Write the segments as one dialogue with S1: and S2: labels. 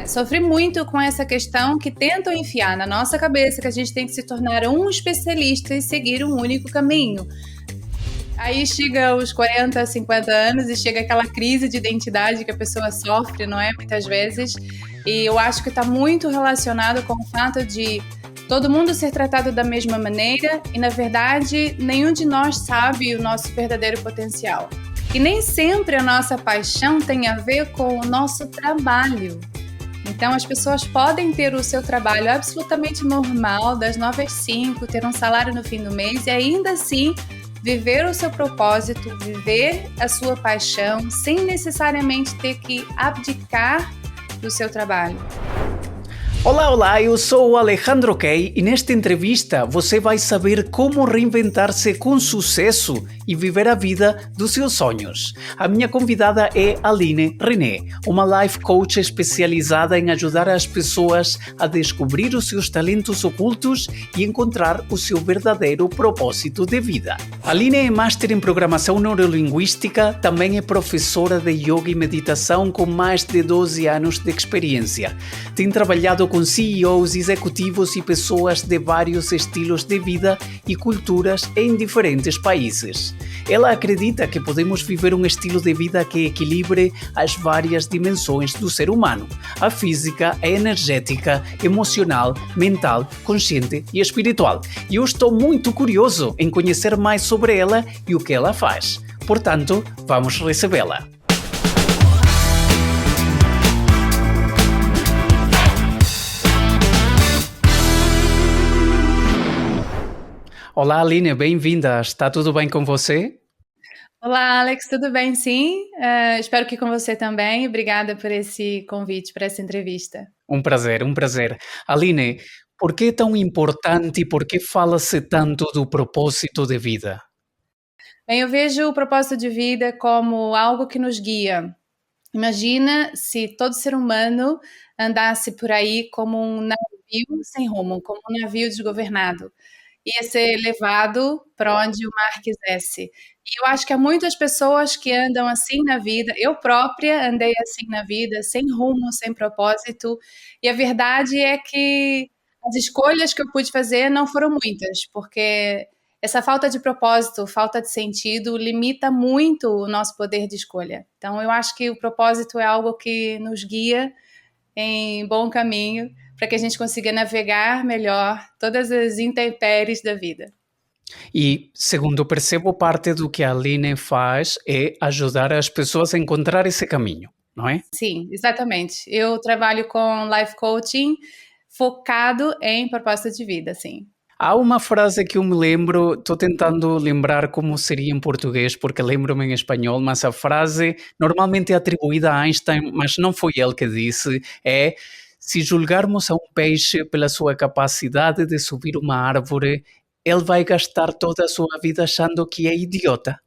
S1: Sofri muito com essa questão que tentam enfiar na nossa cabeça que a gente tem que se tornar um especialista e seguir um único caminho. Aí chega os 40, 50 anos e chega aquela crise de identidade que a pessoa sofre, não é? Muitas vezes. E eu acho que está muito relacionado com o fato de todo mundo ser tratado da mesma maneira e, na verdade, nenhum de nós sabe o nosso verdadeiro potencial. E nem sempre a nossa paixão tem a ver com o nosso trabalho. Então, as pessoas podem ter o seu trabalho absolutamente normal, das 9 às 5, ter um salário no fim do mês e ainda assim viver o seu propósito, viver a sua paixão, sem necessariamente ter que abdicar do seu trabalho.
S2: Olá, eu sou o Alejandro Key e nesta entrevista você vai saber como reinventar-se com sucesso e viver a vida dos seus sonhos. A minha convidada é Aline René, uma life coach especializada em ajudar as pessoas a descobrir os seus talentos ocultos e encontrar o seu verdadeiro propósito de vida. Aline é Master em Programação Neurolinguística, também é professora de Yoga e Meditação com mais de 12 anos de experiência. Tem trabalhado com CEOs, executivos e pessoas de vários estilos de vida e culturas em diferentes países. Ela acredita que podemos viver um estilo de vida que equilibre as várias dimensões do ser humano: a física, a energética, emocional, mental, consciente e espiritual. E eu estou muito curioso em conhecer mais sobre ela e o que ela faz. Portanto, vamos recebê-la. Olá, Aline, bem-vinda. Está tudo bem com você?
S1: Olá, Alex, tudo bem? Sim, espero que com você também. Obrigada por esse convite, por essa entrevista.
S2: Um prazer, um prazer. Aline, por que é tão importante e por que fala-se tanto do propósito de vida?
S1: Bem, eu vejo o propósito de vida como algo que nos guia. Imagina se todo ser humano andasse por aí como um navio sem rumo, como um navio desgovernado. Ia ser levado para onde o mar quisesse. E eu acho que há muitas pessoas que andam assim na vida. Eu própria andei assim na vida, sem rumo, sem propósito. E a verdade é que as escolhas que eu pude fazer não foram muitas, porque essa falta de propósito, falta de sentido, limita muito o nosso poder de escolha. Então, eu acho que o propósito é algo que nos guia em bom caminho para que a gente consiga navegar melhor todas as intempéries da vida.
S2: E, segundo percebo, parte do que a Aline faz é ajudar as pessoas a encontrar esse caminho, não é?
S1: Sim, exatamente. Eu trabalho com life coaching focado em propósito de vida, sim.
S2: Há uma frase que eu me lembro, estou tentando lembrar como seria em português, porque lembro-me em espanhol, mas a frase normalmente é atribuída a Einstein, mas não foi ele que disse, é: se julgarmos a um peixe pela sua capacidade de subir uma árvore, ele vai gastar toda a sua vida achando que é idiota.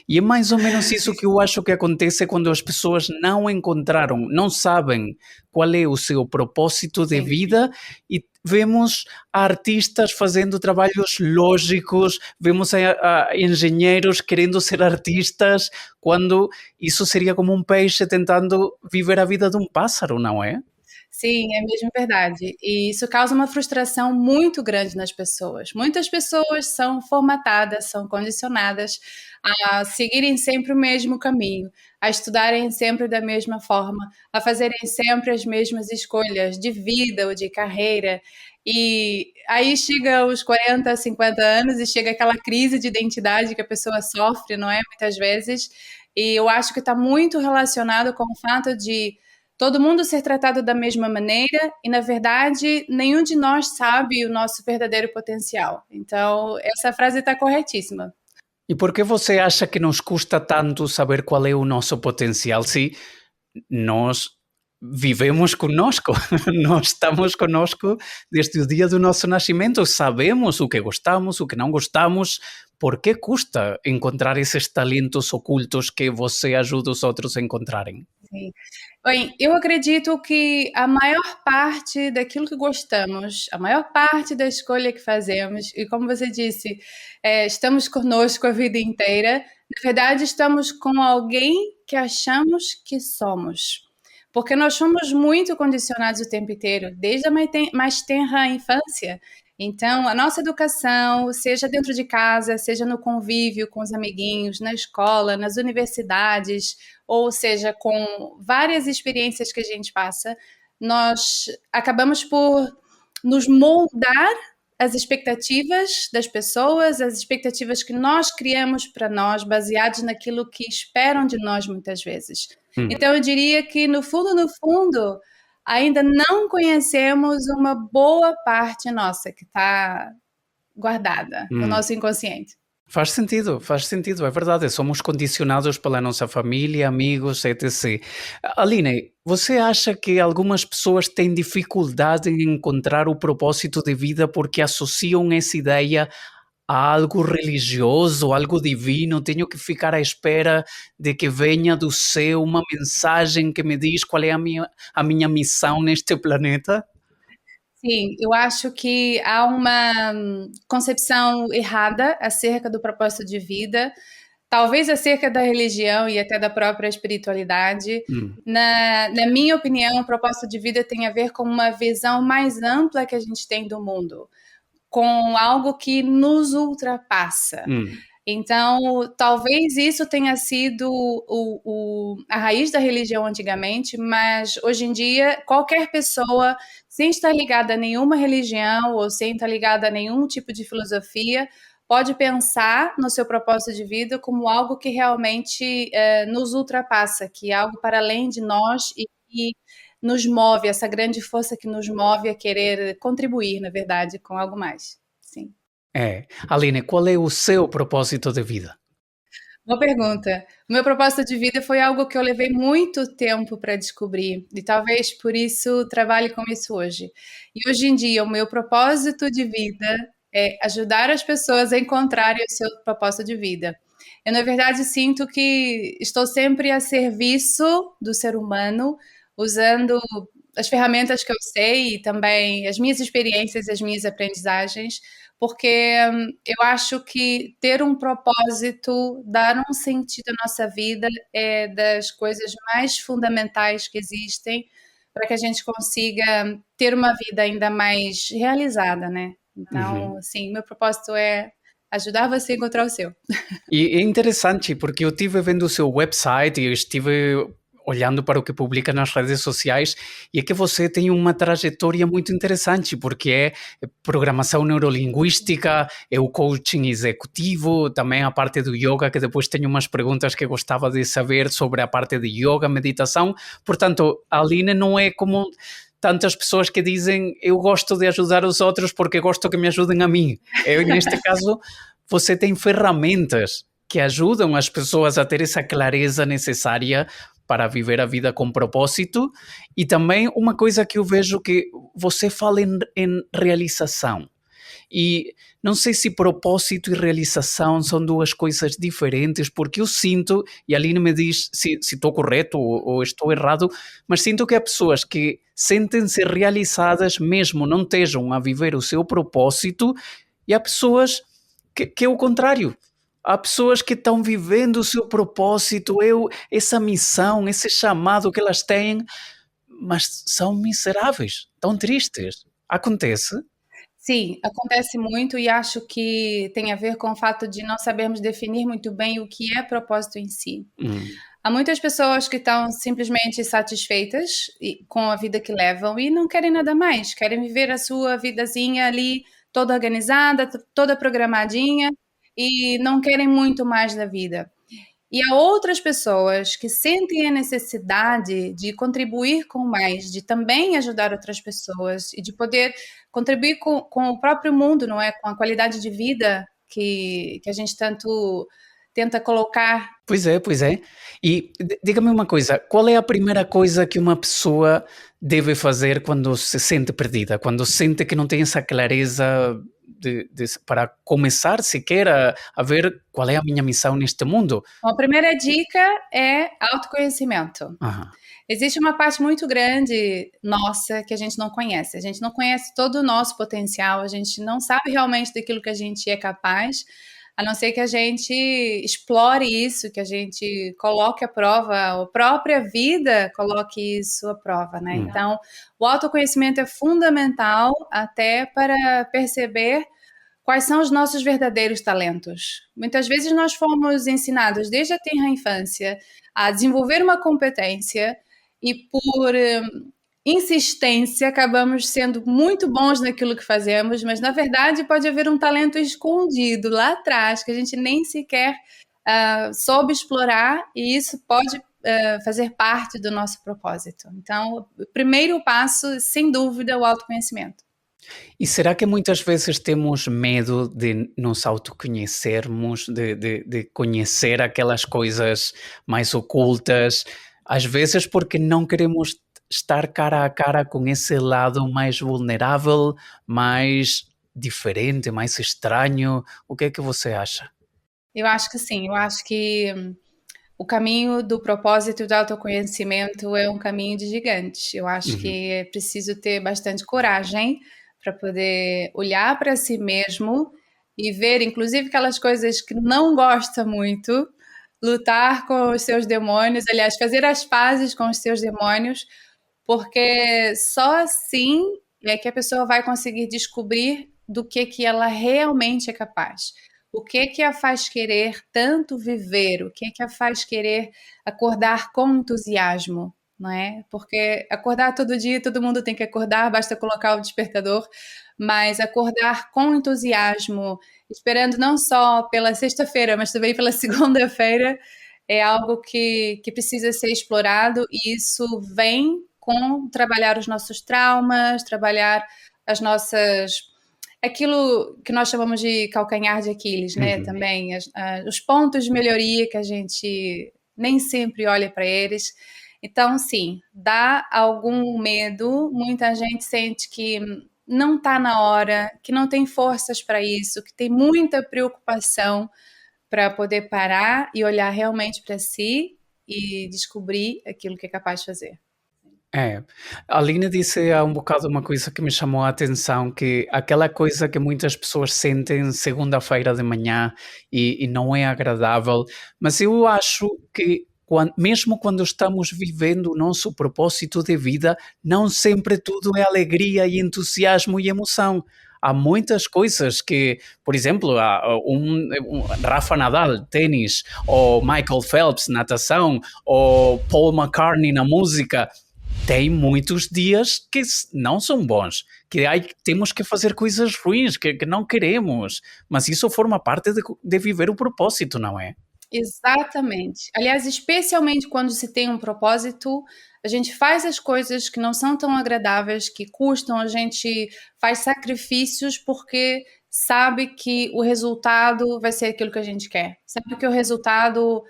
S2: E é mais ou menos isso que eu acho que acontece quando as pessoas não encontraram, não sabem qual é o seu propósito de
S1: Sim.
S2: vida e vemos artistas fazendo trabalhos lógicos, vemos a engenheiros querendo ser artistas, quando isso seria como um peixe tentando viver a vida de um pássaro, não é?
S1: Sim, é mesmo verdade. E isso causa uma frustração muito grande nas pessoas. Muitas pessoas são formatadas, são condicionadas a seguirem sempre o mesmo caminho, a estudarem sempre da mesma forma, a fazerem sempre as mesmas escolhas de vida ou de carreira. E aí chega os 40, 50 anos e chega aquela crise de identidade que a pessoa sofre, não é? Muitas vezes. E eu acho que está muito relacionado com o fato de todo mundo ser tratado da mesma maneira e, na verdade, nenhum de nós sabe o nosso verdadeiro potencial. Então, essa frase está corretíssima.
S2: E por que você acha que nos custa tanto saber qual é o nosso potencial se nós vivemos conosco, nós estamos conosco desde o dia do nosso nascimento, sabemos o que gostamos, o que não gostamos? Por que custa encontrar esses talentos ocultos que você ajuda os outros a encontrarem?
S1: Sim. Bem, eu acredito que a maior parte daquilo que gostamos, a maior parte da escolha que fazemos, e como você disse, estamos conosco a vida inteira, na verdade estamos com alguém que achamos que somos. porque nós somos muito condicionados o tempo inteiro, desde a mais tenra infância. Então, a nossa educação, seja dentro de casa, seja no convívio com os amiguinhos, na escola, nas universidades, ou seja, com várias experiências que a gente passa, nós acabamos por nos moldar as expectativas das pessoas, as expectativas que nós criamos para nós, baseados naquilo que esperam de nós muitas vezes. Então, eu diria que, no fundo, ainda não conhecemos uma boa parte nossa que está guardada no nosso inconsciente.
S2: Faz sentido, é verdade. Somos condicionados pela nossa família, amigos, etc. Aline, você acha que algumas pessoas têm dificuldade em encontrar o propósito de vida porque associam essa ideia a algo religioso, algo divino? Tenho que ficar à espera de que venha do céu uma mensagem que me diz qual é a minha missão neste planeta?
S1: Sim, eu acho que há uma concepção errada acerca do propósito de vida, talvez acerca da religião e até da própria espiritualidade. Na minha opinião, o propósito de vida tem a ver com uma visão mais ampla que a gente tem do mundo, com algo que nos ultrapassa. Então, talvez isso tenha sido a raiz da religião antigamente, mas hoje em dia, qualquer pessoa, sem estar ligada a nenhuma religião ou sem estar ligada a nenhum tipo de filosofia, pode pensar no seu propósito de vida como algo que realmente nos ultrapassa, que é algo para além de nós e que nos move, essa grande força que nos move a querer contribuir, na verdade, com algo mais. Sim.
S2: Aline, qual é o seu propósito de vida?
S1: Boa pergunta. O meu propósito de vida foi algo que eu levei muito tempo para descobrir e talvez por isso trabalhe com isso hoje. E hoje em dia, o meu propósito de vida é ajudar as pessoas a encontrarem o seu propósito de vida. Eu, na verdade, sinto que estou sempre a serviço do ser humano, usando as ferramentas que eu sei e também as minhas experiências e as minhas aprendizagens, porque eu acho que ter um propósito, dar um sentido à nossa vida é das coisas mais fundamentais que existem para que a gente consiga ter uma vida ainda mais realizada, né? Então, assim, meu propósito é ajudar você a encontrar o seu.
S2: E é interessante porque eu estive vendo o seu website e eu estive olhando para o que publica nas redes sociais e é que você tem uma trajetória muito interessante porque é programação neurolinguística, é o coaching executivo, também a parte do yoga, que depois tenho umas perguntas que gostava de saber sobre a parte de yoga, meditação. Portanto, a Aline não é como tantas pessoas que dizem eu gosto de ajudar os outros porque gosto que me ajudem a mim. Neste caso, você tem ferramentas que ajudam as pessoas a ter essa clareza necessária para viver a vida com propósito. E também uma coisa que eu vejo que você fala em realização. E não sei se propósito e realização são duas coisas diferentes, porque eu sinto, e a Aline me diz se estou correto ou estou errado, mas sinto que há pessoas que sentem-se realizadas mesmo não estejam a viver o seu propósito, e há pessoas que é o contrário. Há pessoas que estão vivendo o seu propósito, essa missão, esse chamado que elas têm, mas são miseráveis, tão tristes. Acontece?
S1: Sim, acontece muito e acho que tem a ver com o fato de não sabermos definir muito bem o que é propósito em si. Há muitas pessoas que estão simplesmente satisfeitas com a vida que levam e não querem nada mais, querem viver a sua vidazinha ali toda organizada, toda programadinha e não querem muito mais da vida. E há outras pessoas que sentem a necessidade de contribuir com mais, de também ajudar outras pessoas e de poder contribuir com o próprio mundo, não é? Com a qualidade de vida que a gente tanto tenta colocar.
S2: Pois é. E diga-me uma coisa, qual é a primeira coisa que uma pessoa deve fazer quando se sente perdida, quando sente que não tem essa clareza para começar sequer a ver qual é a minha missão neste mundo?
S1: Bom, a primeira dica é autoconhecimento. Existe uma parte muito grande nossa que a gente não conhece. A gente não conhece todo o nosso potencial, a gente não sabe realmente daquilo que a gente é capaz, a não ser que a gente explore isso, que a gente coloque à prova, a própria vida coloque isso à prova, né? Então, o autoconhecimento é fundamental até para perceber quais são os nossos verdadeiros talentos. Muitas vezes nós fomos ensinados desde a tenra infância a desenvolver uma competência e por insistência acabamos sendo muito bons naquilo que fazemos, mas na verdade pode haver um talento escondido lá atrás que a gente nem sequer soube explorar, e isso pode fazer parte do nosso propósito. Então, o primeiro passo, sem dúvida, é o autoconhecimento.
S2: E será que muitas vezes temos medo de nos autoconhecermos, de conhecer aquelas coisas mais ocultas? Às vezes porque não queremos estar cara a cara com esse lado mais vulnerável, mais diferente, mais estranho. O que é que você acha?
S1: Eu acho que sim, eu acho que o caminho do propósito e do autoconhecimento é um caminho de gigante. Eu acho que é preciso ter bastante coragem para poder olhar para si mesmo e ver, inclusive, aquelas coisas que não gosta muito, lutar com os seus demônios, aliás, fazer as pazes com os seus demônios, porque só assim é que a pessoa vai conseguir descobrir do que ela realmente é capaz. O que a faz querer tanto viver? O que a faz querer acordar com entusiasmo? Não é? Porque acordar todo dia, todo mundo tem que acordar, basta colocar o despertador, mas acordar com entusiasmo, esperando não só pela sexta-feira, mas também pela segunda-feira, é algo que precisa ser explorado, e isso vem com trabalhar os nossos traumas, trabalhar as nossas... aquilo que nós chamamos de calcanhar de Aquiles, né? Também os pontos de melhoria que a gente nem sempre olha para eles. Então, sim, dá algum medo, muita gente sente que não está na hora, que não tem forças para isso, que tem muita preocupação para poder parar e olhar realmente para si e descobrir aquilo que é capaz de fazer.
S2: A Aline disse há um bocado uma coisa que me chamou a atenção, que aquela coisa que muitas pessoas sentem segunda-feira de manhã e não é agradável, mas eu acho que mesmo quando estamos vivendo o nosso propósito de vida, não sempre tudo é alegria e entusiasmo e emoção. Há muitas coisas que, por exemplo, Rafa Nadal, ténis, ou Michael Phelps, natação, ou Paul McCartney na música, tem muitos dias que não são bons, que temos que fazer coisas ruins, que não queremos, mas isso forma parte de viver o propósito, não é?
S1: Exatamente. Aliás, especialmente quando se tem um propósito, a gente faz as coisas que não são tão agradáveis, que custam, a gente faz sacrifícios porque sabe que o resultado vai ser aquilo que a gente quer. Sabe que o resultado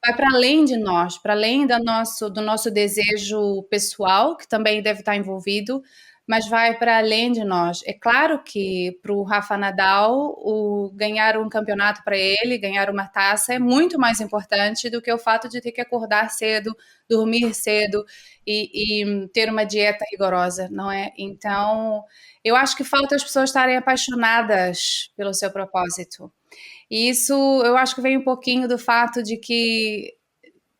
S1: vai para além de nós, para além do nosso desejo pessoal, que também deve estar envolvido, mas vai para além de nós. É claro que para o Rafa Nadal, ganhar um campeonato para ele, ganhar uma taça, é muito mais importante do que o fato de ter que acordar cedo, dormir cedo e ter uma dieta rigorosa, não é? Então, eu acho que falta as pessoas estarem apaixonadas pelo seu propósito. E isso eu acho que vem um pouquinho do fato de que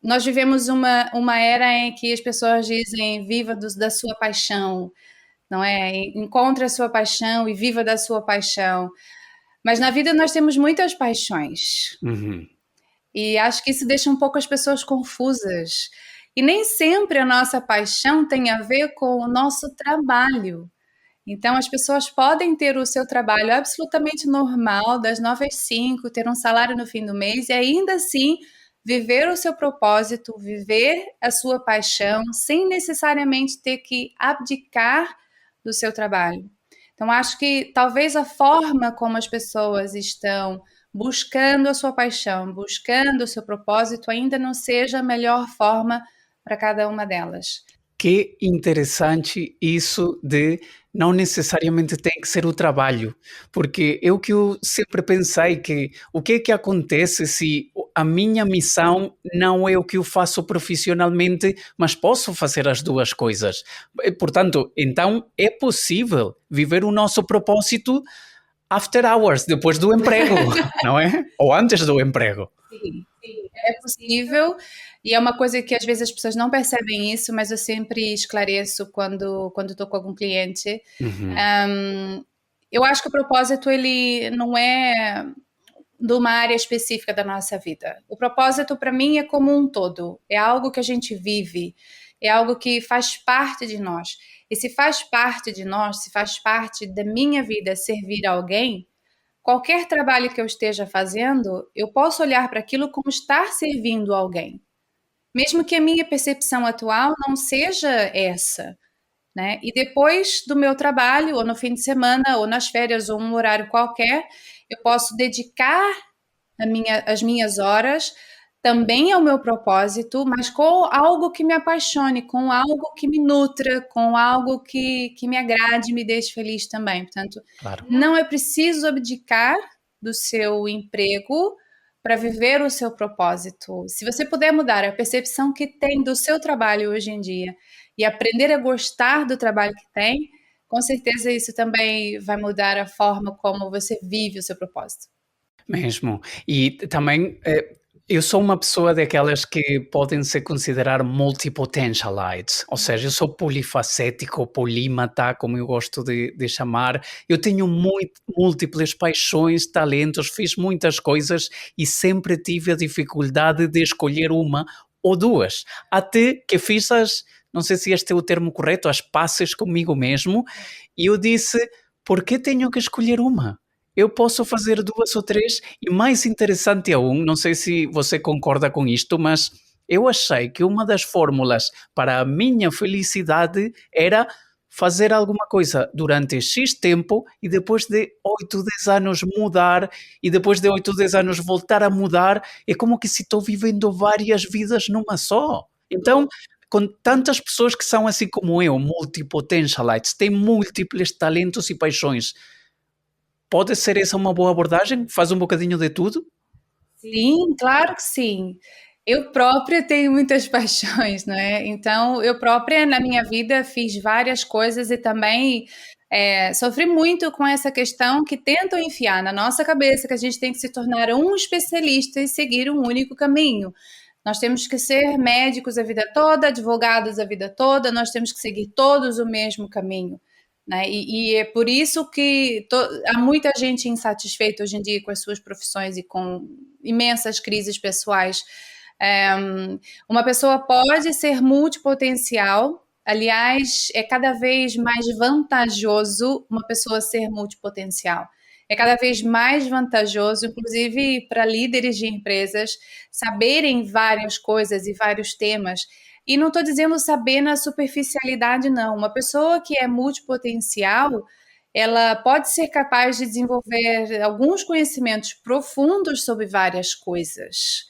S1: nós vivemos uma era em que as pessoas dizem viva da sua paixão, não é? Encontre a sua paixão e viva da sua paixão. Mas na vida nós temos muitas paixões. E acho que isso deixa um pouco as pessoas confusas. E nem sempre a nossa paixão tem a ver com o nosso trabalho. Então, as pessoas podem ter o seu trabalho absolutamente normal, das 9 às 5, ter um salário no fim do mês e ainda assim viver o seu propósito, viver a sua paixão, sem necessariamente ter que abdicar do seu trabalho. Então, acho que talvez a forma como as pessoas estão buscando a sua paixão, buscando o seu propósito, ainda não seja a melhor forma para cada uma delas.
S2: Que interessante isso de não necessariamente tem que ser o trabalho, porque eu sempre pensei que o que é que acontece se a minha missão não é o que eu faço profissionalmente, mas posso fazer as duas coisas. Portanto, então é possível viver o nosso propósito after hours, depois do emprego, não é? Ou antes do emprego.
S1: Sim, é possível. E é uma coisa que às vezes as pessoas não percebem isso, mas eu sempre esclareço quando estou com algum cliente.
S2: Uhum.
S1: Eu acho que o propósito ele não é de uma área específica da nossa vida. O propósito para mim é como um todo, é algo que a gente vive, é algo que faz parte de nós. E se faz parte de nós, se faz parte da minha vida servir a alguém, qualquer trabalho que eu esteja fazendo, eu posso olhar para aquilo como estar servindo a alguém. Mesmo que a minha percepção atual não seja essa, né? E depois do meu trabalho, ou no fim de semana, ou nas férias, ou um horário qualquer, eu posso dedicar as minhas horas também ao meu propósito, mas com algo que me apaixone, com algo que me nutra, com algo que me agrade e me deixe feliz também. Portanto,
S2: Claro.
S1: não é preciso abdicar do seu emprego para viver o seu propósito. Se você puder mudar a percepção que tem do seu trabalho hoje em dia e aprender a gostar do trabalho que tem, com certeza isso também vai mudar a forma como você vive o seu propósito.
S2: Mesmo. E também, eu sou uma pessoa daquelas que podem se considerar multi-potentialites, ou seja, eu sou polifacético, polímata, como eu gosto de chamar. Eu tenho múltiplas paixões, talentos, fiz muitas coisas e sempre tive a dificuldade de escolher uma ou duas. Até que fiz não sei se este é o termo correto, as pazes comigo mesmo, e eu disse, por que tenho que escolher uma? Eu posso fazer 2 ou 3 e mais interessante aún, não sei se você concorda com isto, mas eu achei que uma das fórmulas para a minha felicidade era fazer alguma coisa durante X tempo e depois de 8, 10 anos mudar e depois de 8, 10 anos voltar a mudar. É como que se estou vivendo várias vidas numa só. Então, com tantas pessoas que são assim como eu, multipotentialites, têm múltiplos talentos e paixões, pode ser essa uma boa abordagem? Faz um bocadinho de tudo?
S1: Sim, claro que sim. Eu própria tenho muitas paixões, não é? Então, eu própria na minha vida fiz várias coisas e também sofri muito com essa questão que tentam enfiar na nossa cabeça que a gente tem que se tornar um especialista e seguir um único caminho. Nós temos que ser médicos a vida toda, advogados a vida toda, nós temos que seguir todos o mesmo caminho. Né? E é por isso que há muita gente insatisfeita hoje em dia com as suas profissões e com imensas crises pessoais. Uma pessoa pode ser multipotencial, aliás, é cada vez mais vantajoso uma pessoa ser multipotencial. É cada vez mais vantajoso, inclusive para líderes de empresas, saberem várias coisas e vários temas. E não estou dizendo saber na superficialidade, não. Uma pessoa que é multipotencial, ela pode ser capaz de desenvolver alguns conhecimentos profundos sobre várias coisas.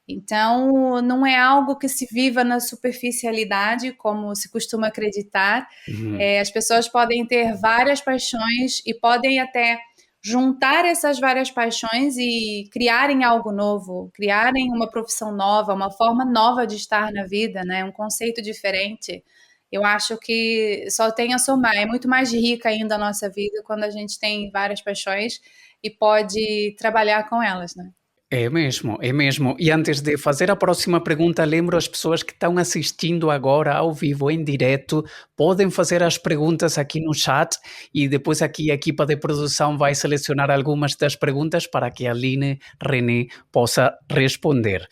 S1: Então, não é algo que se viva na superficialidade, como se costuma acreditar.
S2: Uhum.
S1: As pessoas podem ter várias paixões e podem até juntar essas várias paixões e criarem algo novo, criarem uma profissão nova, uma forma nova de estar na vida, né? Um conceito diferente. Eu acho que só tem a somar. É muito mais rica ainda a nossa vida quando a gente tem várias paixões e pode trabalhar com elas, né?
S2: É mesmo, é mesmo. E antes de fazer a próxima pergunta, lembro as pessoas que estão assistindo agora ao vivo, em direto, podem fazer as perguntas aqui no chat e depois aqui a equipa de produção vai selecionar algumas das perguntas para que a Aline René possa responder.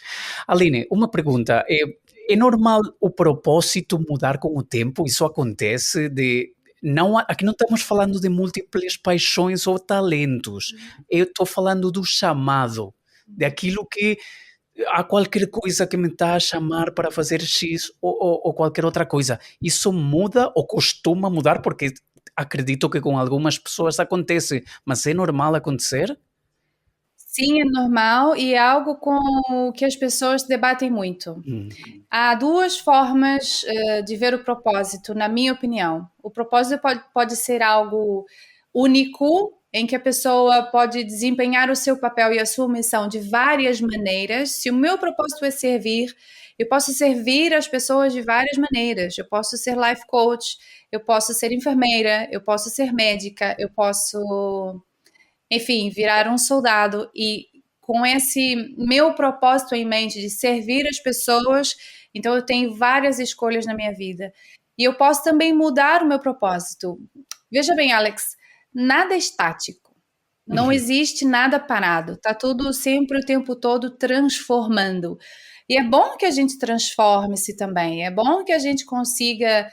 S2: Aline, uma pergunta. É normal o propósito mudar com o tempo? Isso acontece não, aqui não estamos falando de múltiplas paixões ou talentos. Eu estou falando do chamado, daquilo que há qualquer coisa que me está a chamar para fazer X ou qualquer outra coisa. Isso muda ou costuma mudar, porque acredito que com algumas pessoas acontece, mas é normal acontecer?
S1: Sim, é normal e é algo com o que as pessoas debatem muito.
S2: Hum.
S1: Há duas formas de ver o propósito, na minha opinião. O propósito pode ser algo único, em que a pessoa pode desempenhar o seu papel e a sua missão de várias maneiras. Se o meu propósito é servir, eu posso servir as pessoas de várias maneiras. Eu posso ser life coach, eu posso ser enfermeira, eu posso ser médica, eu posso enfim, virar um soldado e com esse meu propósito em mente de servir as pessoas, então eu tenho várias escolhas na minha vida. E eu posso também mudar o meu propósito. Veja bem, Alex, nada é estático. Não
S2: Uhum.
S1: existe nada parado. Tá tudo sempre o tempo todo transformando. E é bom que a gente transforme-se também. É bom que a gente consiga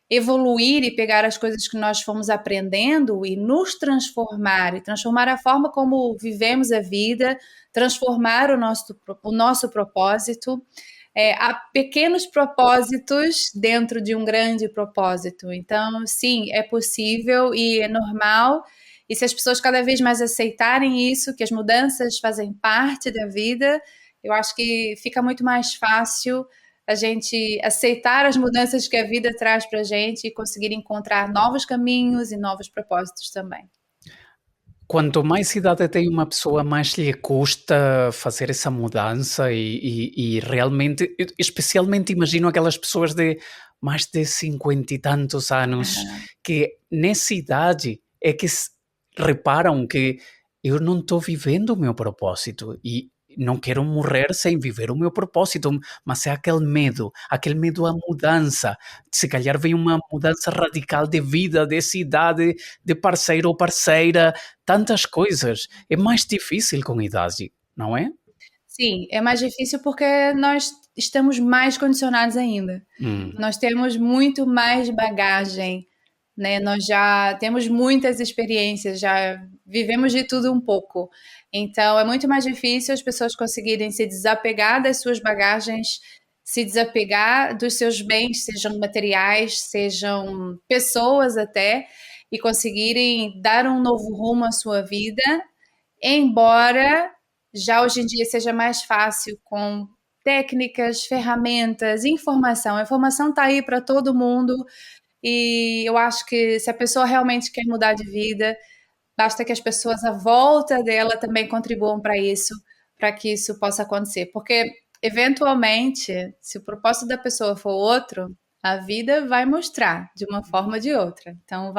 S1: evoluir e pegar as coisas que nós fomos aprendendo e nos transformar, e transformar a forma como vivemos a vida, transformar o nosso propósito. Há pequenos propósitos dentro de um grande propósito. Então, sim, é possível e é normal. E se as pessoas cada vez mais aceitarem isso, que as mudanças fazem parte da vida, eu acho que fica muito mais fácil a gente aceitar as mudanças que a vida traz para a gente e conseguir encontrar novos caminhos e novos propósitos também.
S2: Quanto mais idade tem uma pessoa, mais lhe custa fazer essa mudança e realmente, especialmente imagino aquelas pessoas de mais de 50 e tantos anos,
S1: Aham.
S2: que nessa idade é que reparam que eu não estou vivendo o meu propósito e não quero morrer sem viver o meu propósito, mas é aquele medo à mudança. Se calhar vem uma mudança radical de vida, de cidade, de parceiro ou parceira, tantas coisas. É mais difícil com idade, não é?
S1: Sim, é mais difícil porque nós estamos mais condicionados ainda.
S2: Hum.
S1: Nós temos muito mais bagagem, né? Nós já temos muitas experiências, já vivemos de tudo um pouco. Então, é muito mais difícil as pessoas conseguirem se desapegar das suas bagagens, se desapegar dos seus bens, sejam materiais, sejam pessoas até, e conseguirem dar um novo rumo à sua vida, embora já hoje em dia seja mais fácil com técnicas, ferramentas, informação. A informação está aí para todo mundo e eu acho que se a pessoa realmente quer mudar de vida, basta que as pessoas à volta dela também contribuam para que isso possa acontecer. Porque, eventualmente, se o propósito da pessoa for outro, a vida vai mostrar de uma forma ou de outra. Então,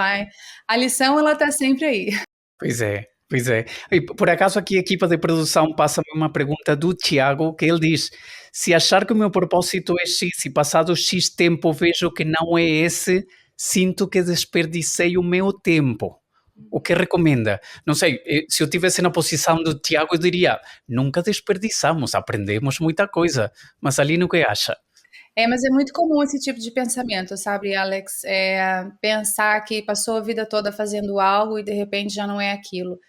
S1: a lição ela está sempre aí.
S2: Pois é, pois é. E por acaso aqui a equipa de produção passa-me uma pergunta do Tiago, que ele diz: se achar que o meu propósito é X e passado X tempo vejo que não é esse, sinto que desperdicei o meu tempo. O que recomenda? Não sei, se eu estivesse na posição do Tiago, eu diria: nunca desperdiçamos, aprendemos muita coisa. Mas ali no que acha?
S1: Mas é muito comum esse tipo de pensamento, sabe, Alex? Pensar que passou a vida toda fazendo algo e de repente já não é aquilo.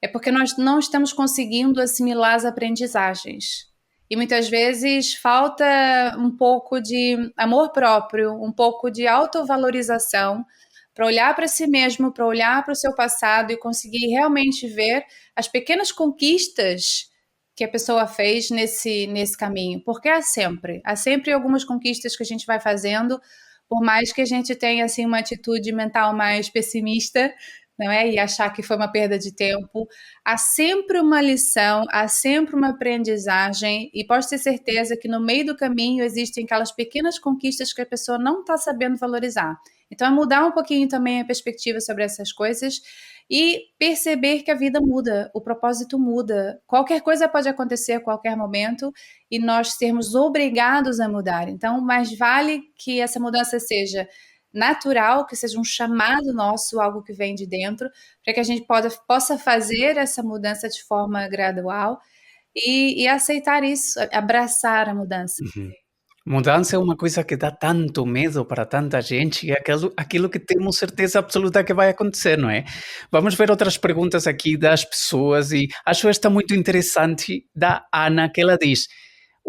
S1: É porque nós não estamos conseguindo assimilar as aprendizagens. E muitas vezes falta um pouco de amor próprio, um pouco de autovalorização para olhar para si mesmo, para olhar para o seu passado e conseguir realmente ver as pequenas conquistas que a pessoa fez nesse caminho. Porque há sempre algumas conquistas que a gente vai fazendo, por mais que a gente tenha assim uma atitude mental mais pessimista, não é? E achar que foi uma perda de tempo. Há sempre uma lição, há sempre uma aprendizagem, e pode ter certeza que no meio do caminho existem aquelas pequenas conquistas que a pessoa não está sabendo valorizar. Então, é mudar um pouquinho também a perspectiva sobre essas coisas e perceber que a vida muda, o propósito muda. Qualquer coisa pode acontecer a qualquer momento e nós sermos obrigados a mudar. Então, mais vale que essa mudança seja natural, que seja um chamado nosso, algo que vem de dentro, para que a gente possa fazer essa mudança de forma gradual e aceitar isso, abraçar a mudança.
S2: Uhum. Mudança é uma coisa que dá tanto medo para tanta gente e é aquilo que temos certeza absoluta que vai acontecer, não é? Vamos ver outras perguntas aqui das pessoas e acho esta muito interessante da Ana, que ela diz: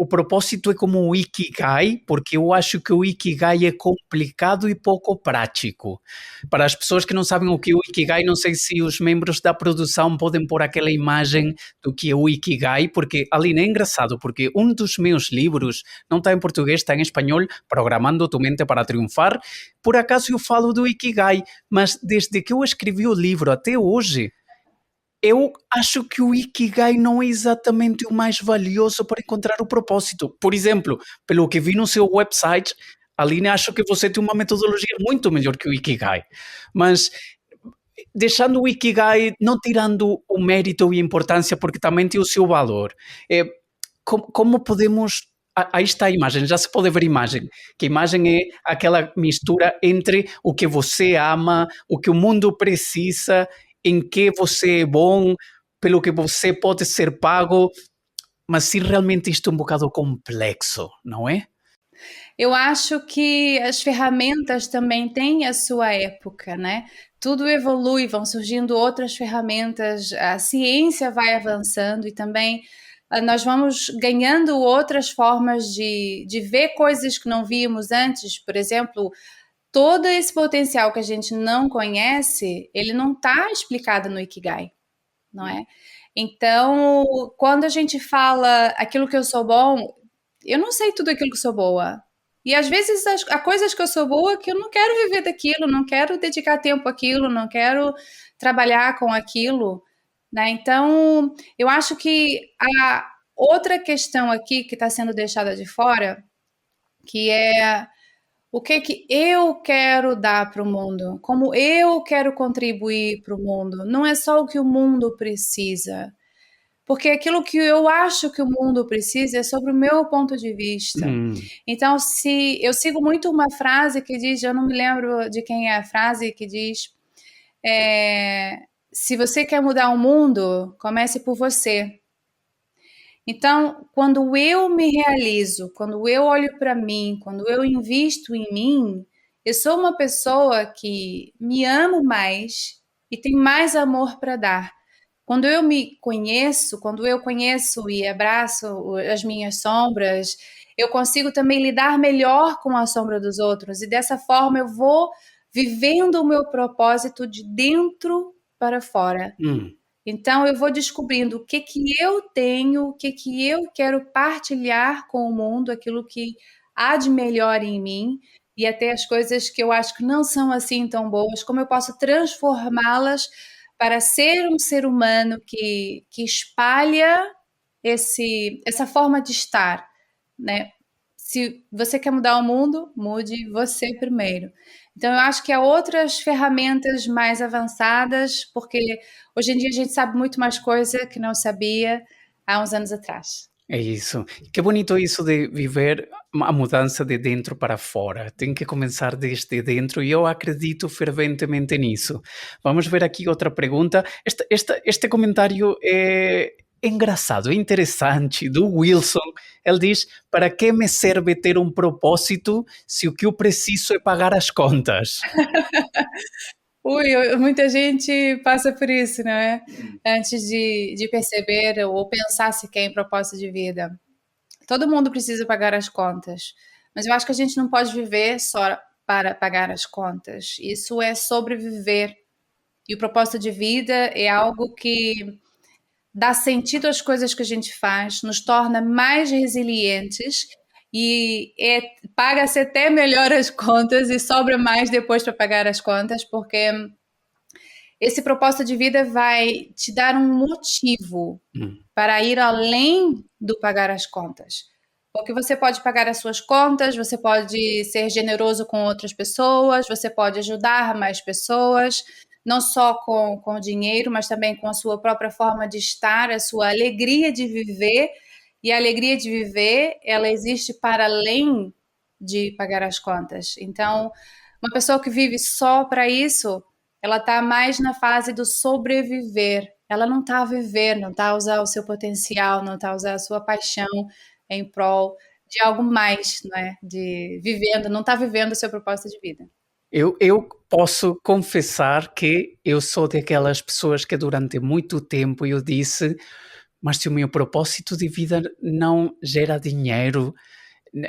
S2: o propósito é como o Ikigai, porque eu acho que o Ikigai é complicado e pouco prático. Para as pessoas que não sabem o que é o Ikigai, não sei se os membros da produção podem pôr aquela imagem do que é o Ikigai, porque Aline, é engraçado, porque um dos meus livros não está em português, está em espanhol, Programando tu mente para triunfar. Por acaso eu falo do Ikigai, mas desde que eu escrevi o livro até hoje, eu acho que o Ikigai não é exatamente o mais valioso para encontrar o propósito. Por exemplo, pelo que vi no seu website, Aline, acho que você tem uma metodologia muito melhor que o Ikigai. Mas deixando o Ikigai, não tirando o mérito e a importância, porque também tem o seu valor. Como podemos... Aí está a imagem, já se pode ver a imagem, que a imagem é aquela mistura entre o que você ama, o que o mundo precisa, em que você é bom, pelo que você pode ser pago, mas sim, realmente isto é um bocado complexo, não é?
S1: Eu acho que as ferramentas também têm a sua época, né? Tudo evolui, vão surgindo outras ferramentas, a ciência vai avançando e também nós vamos ganhando outras formas de ver coisas que não víamos antes. Por exemplo, todo esse potencial que a gente não conhece, ele não está explicado no Ikigai, não é? Então, quando a gente fala aquilo que eu sou bom, eu não sei tudo aquilo que eu sou boa. E às vezes há coisas que eu sou boa que eu não quero viver daquilo, não quero dedicar tempo àquilo, não quero trabalhar com aquilo, né? Então, eu acho que a outra questão aqui que está sendo deixada de fora, que é o que que eu quero dar para o mundo, como eu quero contribuir para o mundo. Não é só o que o mundo precisa, porque aquilo que eu acho que o mundo precisa é sobre o meu ponto de vista. Então, se eu sigo muito uma frase que diz, eu não me lembro de quem é a frase que diz, se você quer mudar o mundo, comece por você. Então, quando eu me realizo, quando eu olho para mim, quando eu invisto em mim, eu sou uma pessoa que me amo mais e tem mais amor para dar. Quando eu me conheço, quando eu conheço e abraço as minhas sombras, eu consigo também lidar melhor com a sombra dos outros. E dessa forma eu vou vivendo o meu propósito de dentro para fora. Então eu vou descobrindo o que que eu tenho, o que que eu quero partilhar com o mundo, aquilo que há de melhor em mim e até as coisas que eu acho que não são assim tão boas, como eu posso transformá-las para ser um ser humano que espalha essa forma de estar, né? Se você quer mudar o mundo, mude você primeiro. Então, eu acho que há outras ferramentas mais avançadas, porque hoje em dia a gente sabe muito mais coisa que não sabia há uns anos atrás.
S2: É isso. Que bonito isso de viver a mudança de dentro para fora. Tem que começar desde dentro e eu acredito ferventemente nisso. Vamos ver aqui outra pergunta. Este comentário é engraçado, é interessante, do Wilson. Ele diz: para que me serve ter um propósito se o que eu preciso é pagar as contas?
S1: Ui, muita gente passa por isso, não é? Antes de perceber ou pensar se quer em propósito de vida. Todo mundo precisa pagar as contas, mas eu acho que a gente não pode viver só para pagar as contas. Isso é sobreviver. E o propósito de vida é algo que dá sentido às coisas que a gente faz, nos torna mais resilientes e paga-se até melhor as contas e sobra mais depois para pagar as contas, porque esse propósito de vida vai te dar um motivo para ir além do pagar as contas. Porque você pode pagar as suas contas, você pode ser generoso com outras pessoas, você pode ajudar mais pessoas, não só com o dinheiro, mas também com a sua própria forma de estar, a sua alegria de viver. E a alegria de viver, ela existe para além de pagar as contas. Então, uma pessoa que vive só para isso, ela está mais na fase do sobreviver. Ela não está a viver, não está a usar o seu potencial, não está a usar a sua paixão em prol de algo mais, não é? De vivendo, não está vivendo o seu propósito de vida.
S2: Eu posso confessar que eu sou daquelas pessoas que durante muito tempo eu disse, mas se o meu propósito de vida não gera dinheiro,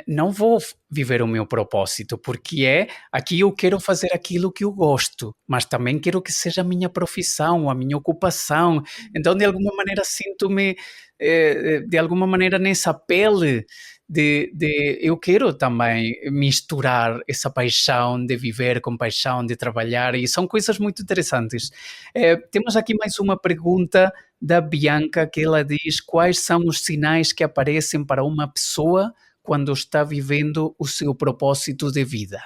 S2: não vou viver o meu propósito, porque aqui eu quero fazer aquilo que eu gosto, mas também quero que seja a minha profissão, a minha ocupação. Então, de alguma maneira, sinto-me, de alguma maneira, nessa pele eu quero também misturar essa paixão de viver com paixão, de trabalhar, e são coisas muito interessantes. Temos aqui mais uma pergunta da Bianca, que ela diz: quais são os sinais que aparecem para uma pessoa quando está vivendo o seu propósito de vida?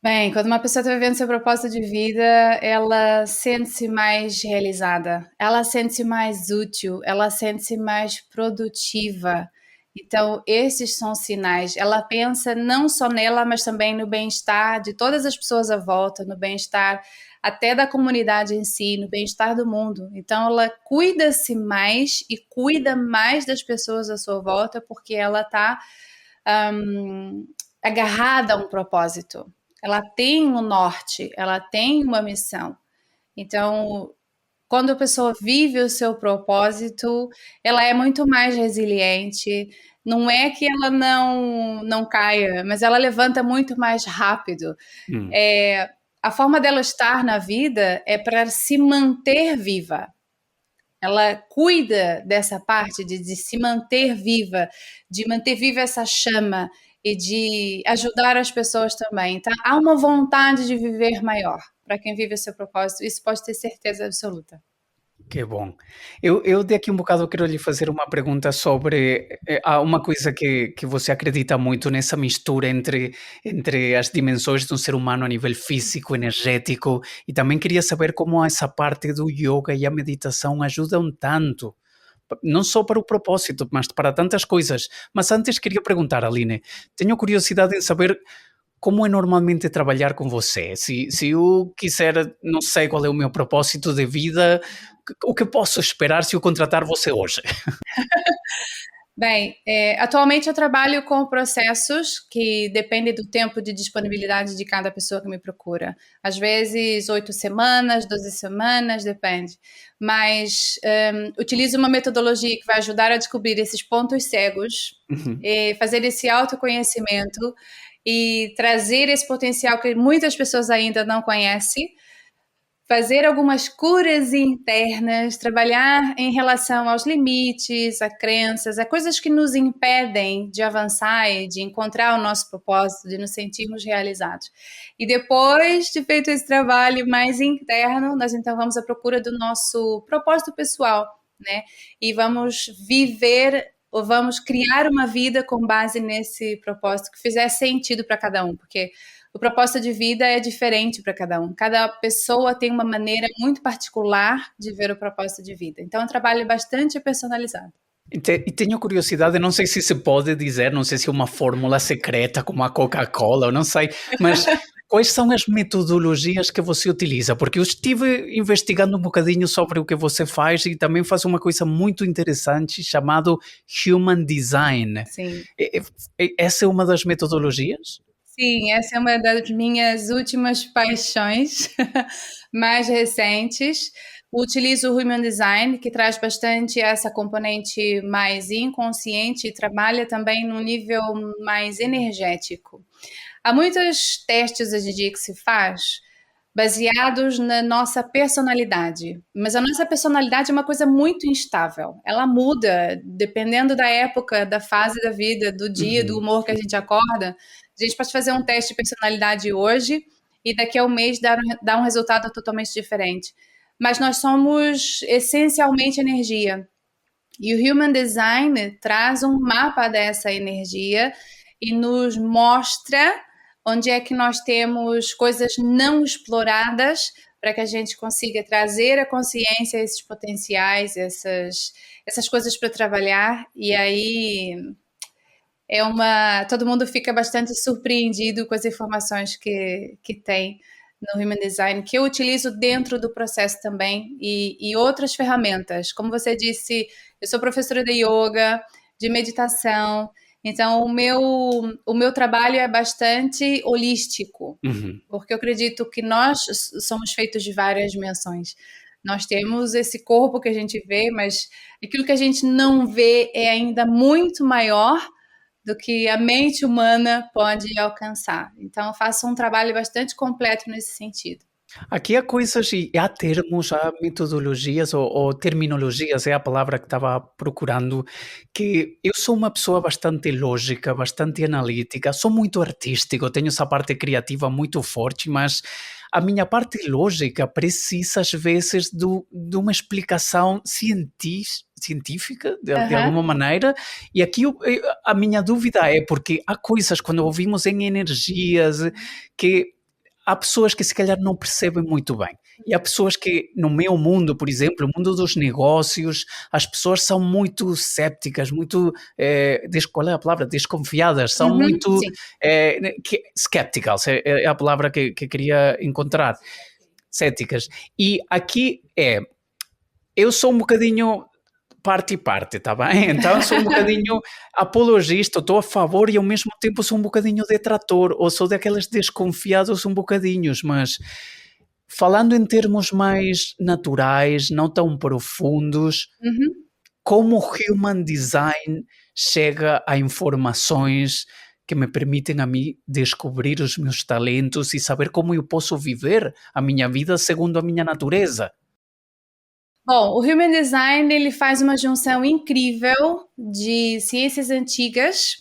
S1: Bem, quando uma pessoa está vivendo seu propósito de vida, ela sente-se mais realizada, ela sente-se mais útil, ela sente-se mais produtiva. Então, esses são sinais. Ela pensa não só nela, mas também no bem-estar de todas as pessoas à volta, no bem-estar até da comunidade em si, no bem-estar do mundo. Então, ela cuida-se mais e cuida mais das pessoas à sua volta, porque ela está agarrada a um propósito. Ela tem um norte, ela tem uma missão. Então, quando a pessoa vive o seu propósito, ela é muito mais resiliente. Não é que ela não caia, mas ela levanta muito mais rápido.
S2: Hum.
S1: A forma dela estar na vida é para se manter viva. Ela cuida dessa parte de se manter viva, de manter viva essa chama e de ajudar as pessoas também. Então, há uma vontade de viver maior para quem vive o seu propósito. Isso pode ter certeza absoluta.
S2: Que bom. Eu daqui um bocado quero lhe fazer uma pergunta sobre há uma coisa que você acredita muito nessa mistura entre as dimensões de um ser humano a nível físico, energético, e também queria saber como essa parte do yoga e a meditação ajudam tanto, não só para o propósito, mas para tantas coisas. Mas antes queria perguntar, Aline, tenho curiosidade em saber como é normalmente trabalhar com você? Se eu quiser, não sei qual é o meu propósito de vida, o que posso esperar se eu contratar você hoje?
S1: Bem, atualmente eu trabalho com processos que dependem do tempo de disponibilidade de cada pessoa que me procura. Às vezes, 8 semanas, 12 semanas, depende. Mas utilizo uma metodologia que vai ajudar a descobrir esses pontos cegos,
S2: Uhum.
S1: fazer esse autoconhecimento e trazer esse potencial que muitas pessoas ainda não conhecem, fazer algumas curas internas, trabalhar em relação aos limites, a crenças, a coisas que nos impedem de avançar e de encontrar o nosso propósito, de nos sentirmos realizados. E depois de feito esse trabalho mais interno, nós então vamos à procura do nosso propósito pessoal, né? E vamos viver ou vamos criar uma vida com base nesse propósito que fizer sentido para cada um, porque o propósito de vida é diferente para cada um. Cada pessoa tem uma maneira muito particular de ver o propósito de vida. Então, é um trabalho bastante personalizado.
S2: E tenho curiosidade, não sei se pode dizer, não sei se é uma fórmula secreta como a Coca-Cola, eu não sei, mas quais são as metodologias que você utiliza? Porque eu estive investigando um bocadinho sobre o que você faz e também faz uma coisa muito interessante chamado Human Design.
S1: Sim.
S2: Essa é uma das metodologias?
S1: Sim, essa é uma das minhas últimas paixões mais recentes. Utilizo o Human Design, que traz bastante essa componente mais inconsciente e trabalha também num nível mais energético. Há muitos testes hoje em dia que se faz baseados na nossa personalidade, mas a nossa personalidade é uma coisa muito instável. Ela muda dependendo da época, da fase da vida, do dia, do
S2: Uhum.
S1: humor que a gente acorda. A gente pode fazer um teste de personalidade hoje e daqui a um mês dar um resultado totalmente diferente. Mas nós somos essencialmente energia. E o Human Design traz um mapa dessa energia e nos mostra onde é que nós temos coisas não exploradas para que a gente consiga trazer à consciência esses potenciais, essas coisas para trabalhar. E aí todo mundo fica bastante surpreendido com as informações que tem no Human Design, que eu utilizo dentro do processo também, e outras ferramentas. Como você disse, eu sou professora de yoga, de meditação, então o meu trabalho é bastante holístico,
S2: Uhum.
S1: porque eu acredito que nós somos feitos de várias dimensões. Nós temos esse corpo que a gente vê, mas aquilo que a gente não vê é ainda muito maior do que a mente humana pode alcançar. Então, eu faço um trabalho bastante completo nesse sentido.
S2: Aqui há coisas e há termos, há metodologias ou terminologias, é a palavra que estava procurando, que eu sou uma pessoa bastante lógica, bastante analítica, sou muito artístico, tenho essa parte criativa muito forte, mas a minha parte lógica precisa às vezes de uma explicação científica, de
S1: Aham.
S2: alguma maneira, e aqui a minha dúvida é porque há coisas, quando ouvimos em energias, que há pessoas que se calhar não percebem muito bem. E há pessoas que, no meu mundo, por exemplo, o mundo dos negócios, as pessoas são muito cépticas, muito, qual é a palavra? Desconfiadas, são
S1: Uhum,
S2: muito
S1: sim.
S2: skepticals, é a palavra que queria encontrar, céticas. E aqui eu sou um bocadinho parte e parte, tá bem? Então sou um bocadinho apologista, estou a favor e ao mesmo tempo sou um bocadinho detrator, ou sou daqueles desconfiados um bocadinhos, mas falando em termos mais naturais, não tão profundos,
S1: Uhum.
S2: como o Human Design chega a informações que me permitem a mim descobrir os meus talentos e saber como eu posso viver a minha vida segundo a minha natureza?
S1: Bom, o Human Design ele faz uma junção incrível de ciências antigas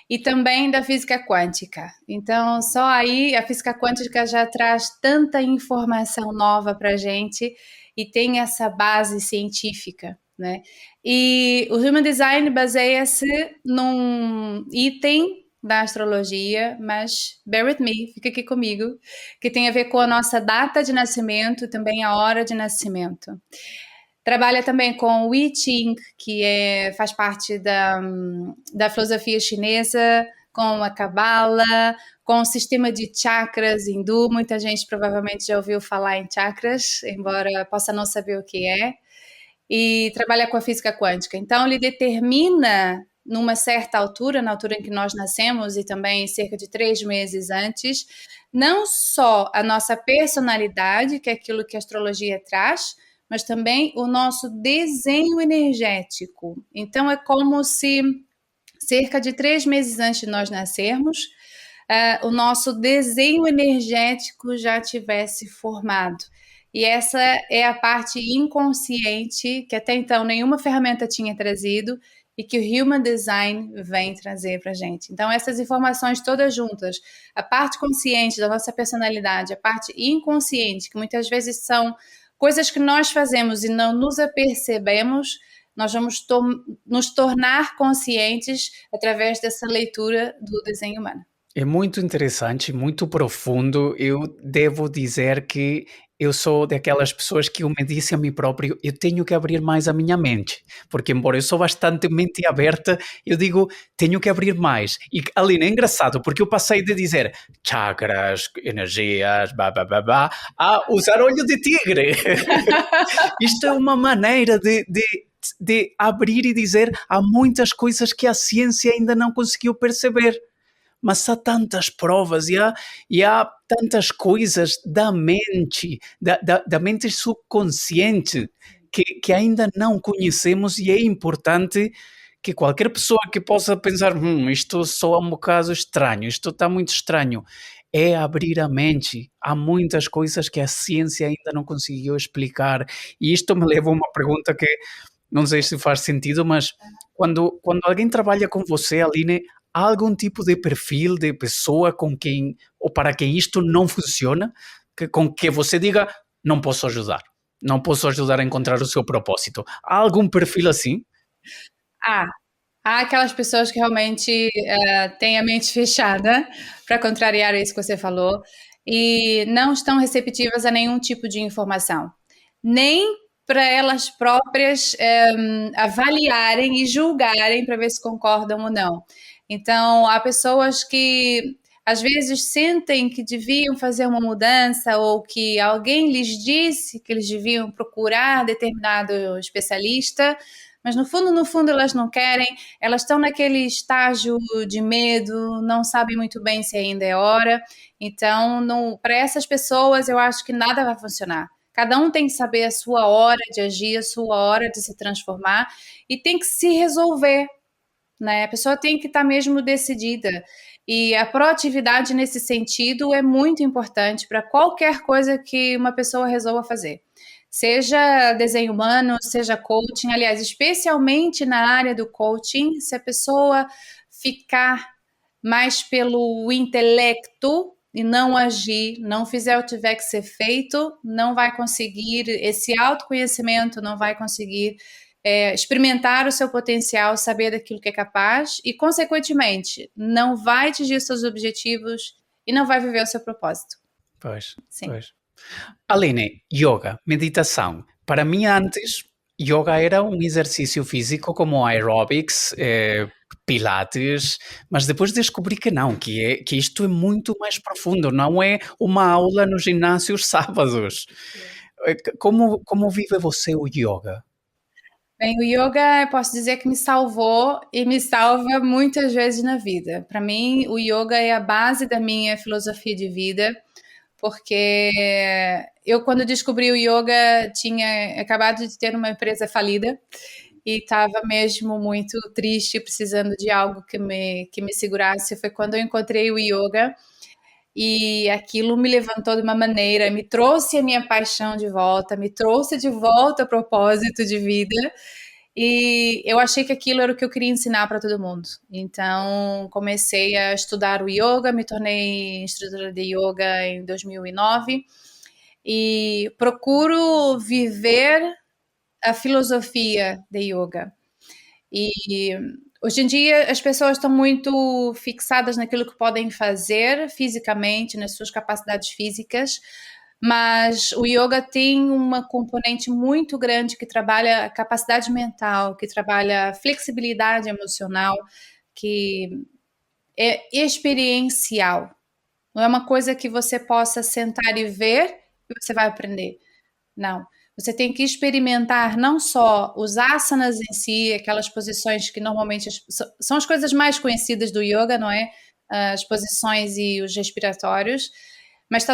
S1: e também da física quântica. Então, só aí a física quântica já traz tanta informação nova para a gente e tem essa base científica, né? E o Human Design baseia-se num item da astrologia, mas bear with me, fica aqui comigo, que tem a ver com a nossa data de nascimento e também a hora de nascimento. Trabalha também com o I Ching, que faz parte da filosofia chinesa, com a Kabbalah, com o sistema de chakras hindu. Muita gente provavelmente já ouviu falar em chakras, embora possa não saber o que é. E trabalha com a física quântica. Então, ele determina, numa certa altura, na altura em que nós nascemos e também cerca de 3 meses antes, não só a nossa personalidade, que é aquilo que a astrologia traz, mas também o nosso desenho energético. Então, é como se cerca de 3 meses antes de nós nascermos, o nosso desenho energético já tivesse formado. E essa é a parte inconsciente que até então nenhuma ferramenta tinha trazido e que o Human Design vem trazer para a gente. Então, essas informações todas juntas, a parte consciente da nossa personalidade, a parte inconsciente, que muitas vezes são coisas que nós fazemos e não nos apercebemos, nós vamos nos tornar conscientes através dessa leitura do desenho humano.
S2: É muito interessante, muito profundo. Eu devo dizer que eu sou daquelas pessoas que eu me disse a mim próprio, eu tenho que abrir mais a minha mente, porque embora eu sou bastante mente aberta, eu digo, tenho que abrir mais. E Aline, é engraçado, porque eu passei de dizer chakras, energias, a usar olho de tigre. Isto é uma maneira de abrir e dizer, há muitas coisas que a ciência ainda não conseguiu perceber. Mas há tantas provas e há tantas coisas da mente, da mente subconsciente, que ainda não conhecemos e é importante que qualquer pessoa que possa pensar, isto soa um bocado estranho, isto está muito estranho, é abrir a mente. Há muitas coisas que a ciência ainda não conseguiu explicar. E isto me leva a uma pergunta que não sei se faz sentido, mas quando alguém trabalha com você, Aline, há algum tipo de perfil de pessoa com quem ou para quem isto não funciona, com que você diga, não posso ajudar, não posso ajudar a encontrar o seu propósito. Há algum perfil assim?
S1: Ah, há aquelas pessoas que realmente têm a mente fechada, para contrariar isso que você falou, e não estão receptivas a nenhum tipo de informação, nem para elas próprias avaliarem e julgarem para ver se concordam ou não. Então, há pessoas que às vezes sentem que deviam fazer uma mudança ou que alguém lhes disse que eles deviam procurar determinado especialista, mas no fundo elas não querem, elas estão naquele estágio de medo, não sabem muito bem se ainda é hora. Então, para essas pessoas, eu acho que nada vai funcionar. Cada um tem que saber a sua hora de agir, a sua hora de se transformar e tem que se resolver, né? A pessoa tem que estar mesmo decidida. E a proatividade nesse sentido é muito importante para qualquer coisa que uma pessoa resolva fazer. Seja desenho humano, seja coaching, aliás, especialmente na área do coaching, se a pessoa ficar mais pelo intelecto e não agir, não fizer o que tiver que ser feito, não vai conseguir esse autoconhecimento, não vai conseguir experimentar o seu potencial, saber daquilo que é capaz e, consequentemente, não vai atingir os seus objetivos e não vai viver o seu propósito.
S2: Pois,
S1: Sim.
S2: pois. Aline, yoga, meditação. Para mim, antes, yoga era um exercício físico como aeróbics, pilates, mas depois descobri que não, que isto é muito mais profundo, não é uma aula no ginásio aos sábados. Como vive você o yoga?
S1: Bem, o yoga, eu posso dizer que me salvou e me salva muitas vezes na vida. Para mim, o yoga é a base da minha filosofia de vida, porque eu, quando descobri o yoga, tinha acabado de ter uma empresa falida e estava mesmo muito triste, precisando de algo que me segurasse. Foi quando eu encontrei o yoga e aquilo me levantou de uma maneira, me trouxe a minha paixão de volta, me trouxe de volta o propósito de vida. E eu achei que aquilo era o que eu queria ensinar para todo mundo. Então, comecei a estudar o yoga, me tornei instrutora de yoga em 2009 e procuro viver a filosofia de yoga. E hoje em dia as pessoas estão muito fixadas naquilo que podem fazer fisicamente, nas suas capacidades físicas, mas o yoga tem uma componente muito grande que trabalha a capacidade mental, que trabalha a flexibilidade emocional, que é experiencial. Não é uma coisa que você possa sentar e ver e você vai aprender. Não. Você tem que experimentar não só os asanas em si, aquelas posições que normalmente são as coisas mais conhecidas do yoga, não é? As posições e os respiratórios, mas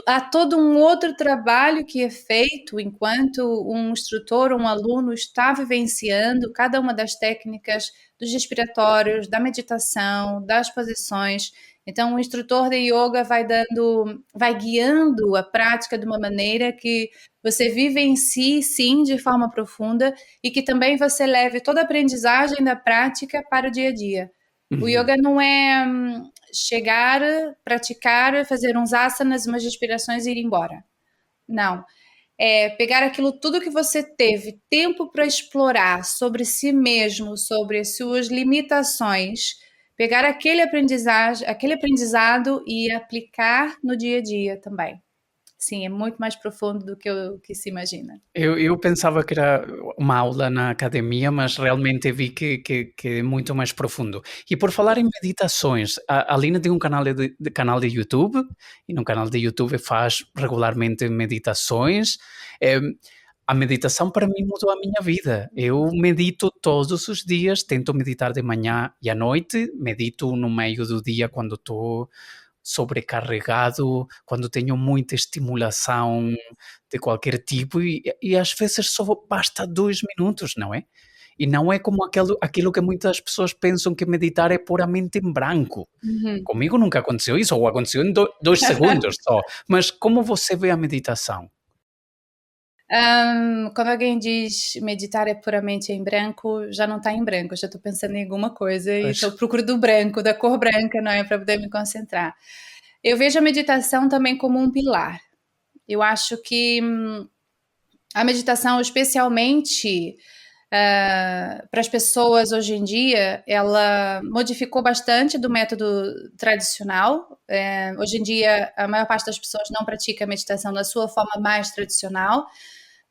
S1: há todo um outro trabalho que é feito enquanto um instrutor, um aluno está vivenciando cada uma das técnicas dos respiratórios, da meditação, das posições. Então, o instrutor de yoga vai guiando a prática de uma maneira que você vive em si, sim, de forma profunda, e que também você leve toda a aprendizagem da prática para o dia a dia. O yoga não é chegar, praticar, fazer uns asanas, umas respirações e ir embora. Não. É pegar aquilo tudo que você teve tempo para explorar sobre si mesmo, sobre as suas limitações, pegar aquele aprendizado e aplicar no dia a dia também. Sim, é muito mais profundo do que o que se imagina.
S2: Eu pensava que era uma aula na academia, mas realmente vi que é muito mais profundo. E por falar em meditações, a Aline tem um canal de YouTube, e no canal de YouTube faz regularmente meditações. Eh, a meditação para mim mudou a minha vida. Eu medito todos os dias, tento meditar de manhã e à noite, medito no meio do dia quando estou sobrecarregado, quando tenho muita estimulação de qualquer tipo e às vezes só basta 2 minutos, não é? E não é como aquilo que muitas pessoas pensam que meditar é puramente em branco.
S1: Uhum.
S2: Comigo nunca aconteceu isso, ou aconteceu em 2 segundos só. Mas como você vê a meditação?
S1: Quando alguém diz meditar é puramente em branco, já não está em branco, já estou pensando em alguma coisa e
S2: Pois.
S1: estou procuro do branco, da cor branca, não é? Para poder me concentrar. Eu vejo a meditação também como um pilar. Eu acho que a meditação, especialmente para as pessoas hoje em dia, ela modificou bastante do método tradicional. Hoje em dia, a maior parte das pessoas não pratica a meditação da sua forma mais tradicional,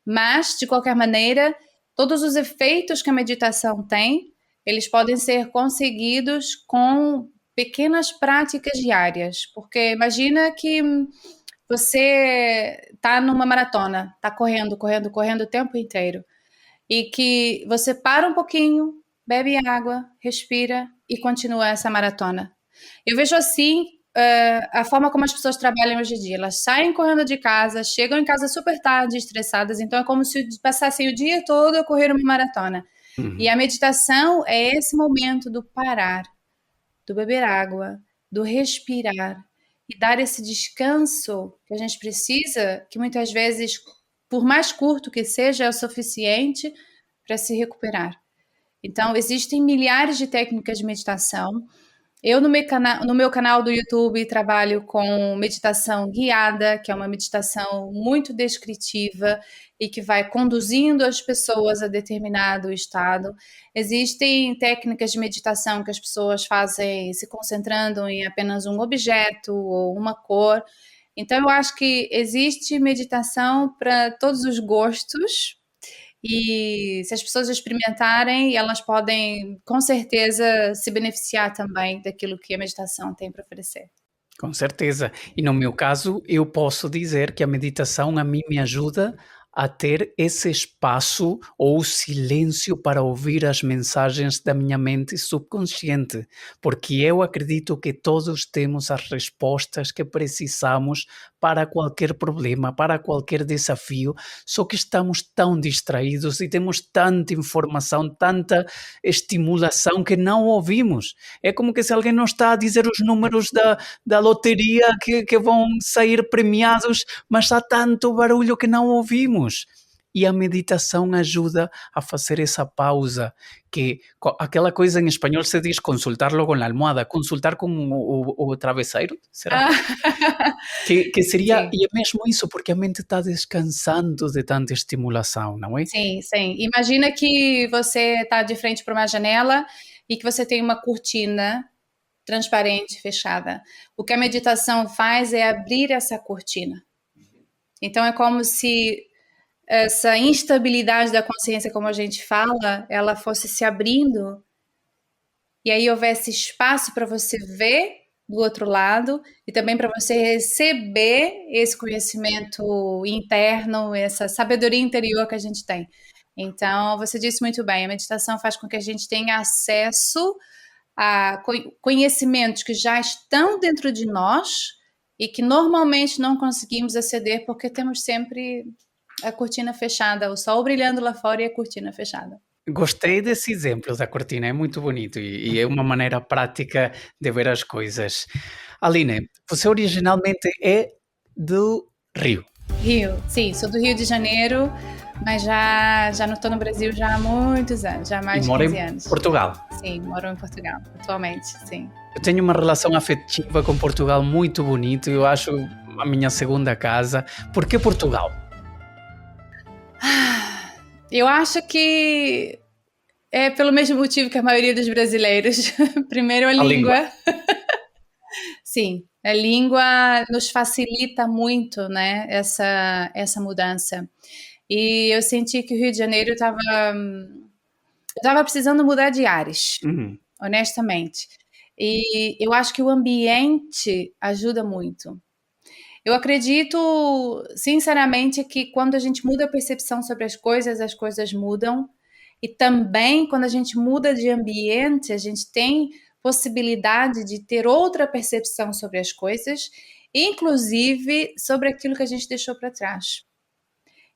S1: mas, de qualquer maneira, todos os efeitos que a meditação tem, eles podem ser conseguidos com pequenas práticas diárias. Porque imagina que você está numa maratona, está correndo, correndo, correndo o tempo inteiro e que você para um pouquinho, bebe água, respira e continua essa maratona. Eu vejo assim a forma como as pessoas trabalham hoje em dia. Elas saem correndo de casa, chegam em casa super tarde, estressadas, então é como se passassem o dia todo a correr uma maratona. E a meditação é esse momento do parar, do beber água, do respirar e dar esse descanso que a gente precisa, que muitas vezes, por mais curto que seja, é o suficiente para se recuperar. Então, existem milhares de técnicas de meditação. Eu, no meu canal do YouTube, trabalho com meditação guiada, que é uma meditação muito descritiva e que vai conduzindo as pessoas a determinado estado. Existem técnicas de meditação que as pessoas fazem se concentrando em apenas um objeto ou uma cor. Então, eu acho que existe meditação para todos os gostos e se as pessoas experimentarem, elas podem, com certeza, se beneficiar também daquilo que a meditação tem para oferecer.
S2: Com certeza. E no meu caso, eu posso dizer que a meditação a mim me ajuda a ter esse espaço ou silêncio para ouvir as mensagens da minha mente subconsciente, porque eu acredito que todos temos as respostas que precisamos para qualquer problema, para qualquer desafio, só que estamos tão distraídos e temos tanta informação, tanta estimulação que não ouvimos. É como que se alguém não está a dizer os números da loteria que vão sair premiados, mas há tanto barulho que não ouvimos. E a meditação ajuda a fazer essa pausa, que aquela coisa em espanhol se diz consultarlo com a almofada, consultar com o travesseiro, será?
S1: Ah,
S2: Que seria,
S1: sim,
S2: e é mesmo isso, porque a mente está descansando de tanta estimulação, não é?
S1: sim, sim. Imagina que você está de frente para uma janela e que você tem uma cortina transparente, fechada. O que a meditação faz é abrir essa cortina. Então é como se essa instabilidade da consciência, como a gente fala, ela fosse se abrindo e aí houvesse espaço para você ver do outro lado e também para você receber esse conhecimento interno, essa sabedoria interior que a gente tem. Então, você disse muito bem, a meditação faz com que a gente tenha acesso a conhecimentos que já estão dentro de nós e que normalmente não conseguimos aceder porque temos sempre a cortina fechada, o sol brilhando lá fora e a cortina fechada.
S2: Gostei desse exemplo da cortina, é muito bonito e é uma maneira prática de ver as coisas. Aline, você originalmente é do Rio
S1: Rio, sim, sou do Rio de Janeiro, mas já não estou no Brasil já há muitos anos, já há
S2: e
S1: mais de
S2: mora
S1: 15
S2: em
S1: anos.
S2: Portugal.
S1: Sim, moro em Portugal atualmente, sim.
S2: Eu tenho uma relação afetiva com Portugal muito bonita, eu acho a minha segunda casa. Por que Portugal?
S1: Eu acho que é pelo mesmo motivo que a maioria dos brasileiros. Primeiro, a
S2: A língua.
S1: língua. Sim, a língua nos facilita muito, né, essa mudança. E eu senti que o Rio de Janeiro estava precisando mudar de ares,
S2: Uhum.
S1: honestamente. E eu acho que o ambiente ajuda muito. Eu acredito, sinceramente, que quando a gente muda a percepção sobre as coisas mudam. E também, quando a gente muda de ambiente, a gente tem possibilidade de ter outra percepção sobre as coisas, inclusive sobre aquilo que a gente deixou para trás.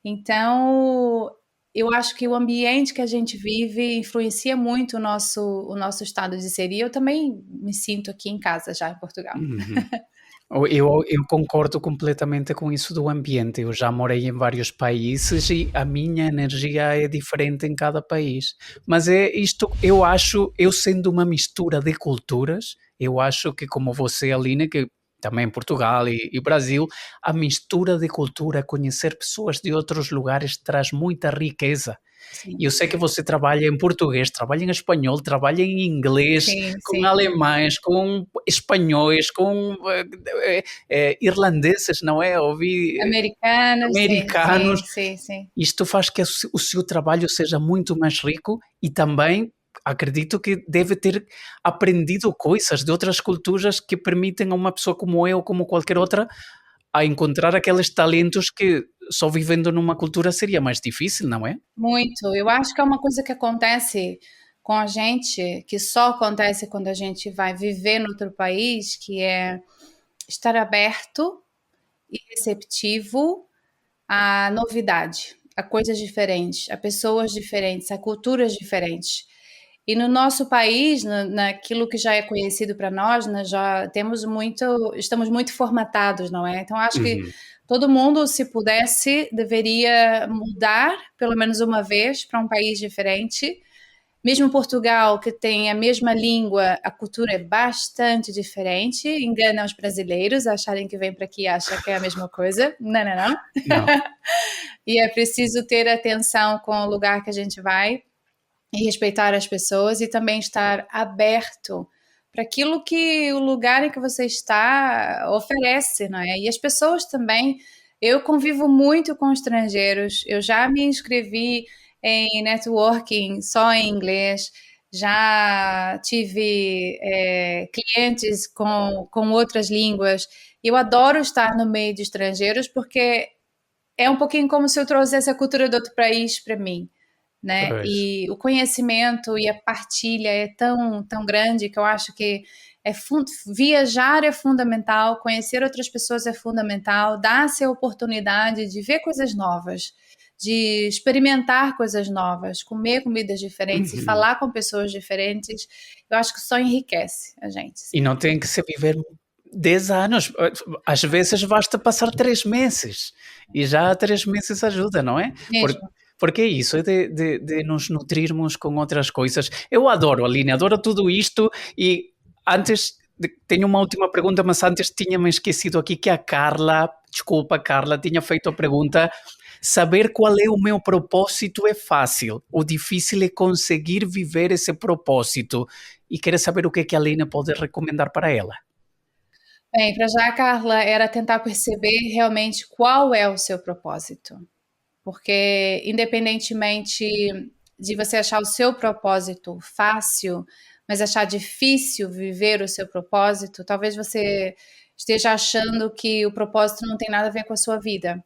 S1: Então, eu acho que o ambiente que a gente vive influencia muito o nosso estado de ser. E eu também me sinto aqui em casa, já em Portugal.
S2: Uhum. Eu concordo completamente com isso do ambiente. Eu já morei em vários países e a minha energia é diferente em cada país. Mas é isto, eu acho, eu sendo uma mistura de culturas, eu acho que como você, Aline, que também Portugal e Brasil, a mistura de cultura, conhecer pessoas de outros lugares traz muita riqueza. E
S1: Sim,
S2: eu sei que você trabalha em português, trabalha em espanhol, trabalha em inglês,
S1: sim,
S2: com
S1: sim.
S2: alemães, com espanhóis, com irlandeses, não é? Ouvi
S1: Americanos, sim,
S2: americanos.
S1: sim, sim, sim.
S2: Isto faz que o seu trabalho seja muito mais rico e também acredito que deve ter aprendido coisas de outras culturas que permitem a uma pessoa como eu, como qualquer outra, a encontrar aqueles talentos que só vivendo numa cultura seria mais difícil, não é?
S1: Muito. Eu acho que é uma coisa que acontece com a gente, que só acontece quando a gente vai viver em outro país, que é estar aberto e receptivo à novidade, a coisas diferentes, a pessoas diferentes, a culturas diferentes. E no nosso país, naquilo que já é conhecido para nós, nós já estamos muito formatados, não é? Então acho que
S2: Uhum.
S1: todo mundo, se pudesse, deveria mudar pelo menos uma vez para um país diferente. Mesmo Portugal, que tem a mesma língua, a cultura é bastante diferente. Engana os brasileiros acharem que vem para aqui e acham que é a mesma coisa. Não, não, não.
S2: Não.
S1: E é preciso ter atenção com o lugar que a gente vai e respeitar as pessoas e também estar aberto para aquilo que o lugar em que você está oferece, não é? E as pessoas também. Eu convivo muito com estrangeiros, eu já me inscrevi em networking só em inglês, já tive clientes com outras línguas. Eu adoro estar no meio de estrangeiros porque é um pouquinho como se eu trouxesse a cultura de outro país para mim, né?
S2: Pois.
S1: E o conhecimento e a partilha é tão grande que eu acho que viajar é fundamental, conhecer outras pessoas é fundamental, dar-se a oportunidade de ver coisas novas, de experimentar coisas novas, comer comidas diferentes e falar com pessoas diferentes. Eu acho que só enriquece a gente.
S2: E não tem que se viver 10 anos, às vezes basta passar 3 meses e já 3 meses ajuda, não é? Porque é isso, é de nos nutrirmos com outras coisas. Eu adoro, Aline, adoro tudo isto e antes, tenho uma última pergunta, mas antes tinha-me esquecido aqui que a Carla, desculpa Carla, tinha feito a pergunta, saber qual é o meu propósito é fácil, o difícil é conseguir viver esse propósito e quero saber o que a Aline pode recomendar para ela.
S1: Bem, para já, Carla, era tentar perceber realmente qual é o seu propósito. Porque, independentemente de você achar o seu propósito fácil, mas achar difícil viver o seu propósito, talvez você esteja achando que o propósito não tem nada a ver com a sua vida.